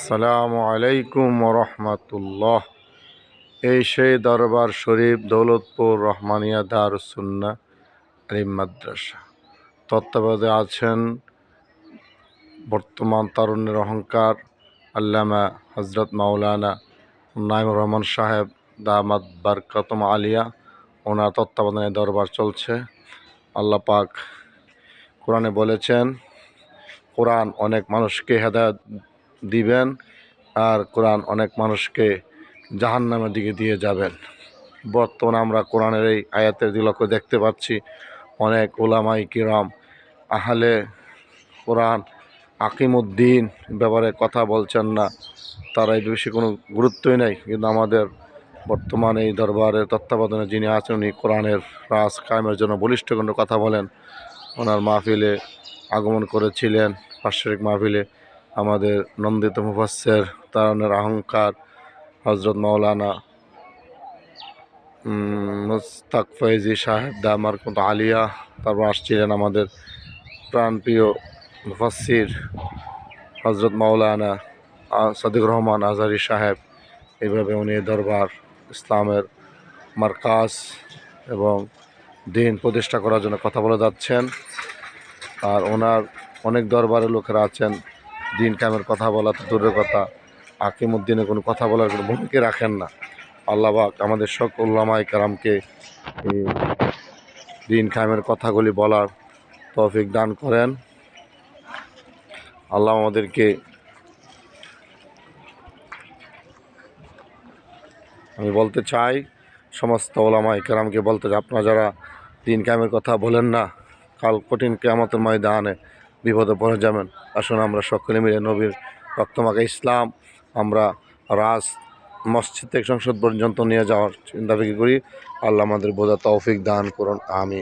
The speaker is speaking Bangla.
আসসালামু আলাইকুম রহমতুল্লাহ। এই সেই দরবার শরীফ দৌলতপুর রহমানিয়া দারুস সুন্নাহ আলিম মাদ্রাসা। তত্ত্বাবধানে আছেন বর্তমান তরুণের অহংকার আল্লামা হজরত মাওলানা নাইমুর রহমান সাহেব দামাত বারকাতুম আলিয়া। ওনার তত্ত্বাবধানে দরবার চলছে। আল্লাহ পাক কোরআনে বলেছেন, কোরআন অনেক মানুষকে হেদায়েত দিবেন আর কোরআন অনেক মানুষকে জাহান্নামের দিকে দিয়ে যাবেন। বর্তমানে আমরা কোরআনের এই আয়াতের দিলকে দেখতে পাচ্ছি, অনেক উলামায়ে কিরাম আহলে কোরআন আকিমুদ্দিন ব্যাপারে কথা বলছেন না, তারা এই বিষয়ে কোনো গুরুত্বই নেই। কিন্তু আমাদের বর্তমানে এই দরবারের তত্ত্বাবধানে যিনি আছেন, উনি কোরআনের রাজ কায়েমের জন্য বলিষ্ঠ কোনো কথা বলেন। ওনার মাহফিলে আগমন করেছিলেন, বাৎসরিক মাহফিলে আমাদের নন্দিত মুফাসসির তারুণের অহংকার হজরত মাওলানা মুস্তাক ফয়েজি সাহেব দামারকুত আলিয়া। তারপর আসছিলেন আমাদের প্রাণপ্রিয় মুফাসসির হজরত মাওলানা সাদিক রহমান আজহারি সাহেব। এইভাবে উনি দরবার ইসলামের মারকাজ এবং দিন প্রতিষ্ঠা করার জন্য কথা বলে যাচ্ছেন। আর ওনার অনেক দরবারের লোকেরা আছেন, দিন কায়েমের কথা বলা তো দূরের কথা, আকিমুদ্দিনের কোনো কথা বলার কোনো ভূমিকা রাখেন না। আল্লাহ পাক আমাদের সকল উলামায়ে কেরামকে দিন কায়েমের কথাগুলি বলার তৌফিক দান করেন। আল্লাহ আমাদেরকে, আমি বলতে চাই সমস্ত উলামায়ে কেরামকে বলতে চাই, আপনারা যারা দিন কায়েমের কথা বলেন না, কাল কঠিন কিয়ামতের ময়দানে বিপদে পড়ে যাবেন। আসুন আমরা সকলে মিলে নবীর রক্তমাখা ইসলাম আমরা রাজ মসজিদ থেকে সংসদ পর্যন্ত নিয়ে যাওয়ার চিন্তা করি। আল্লাহ আমাদের বোঝার তৌফিক দান করুন, আমিন।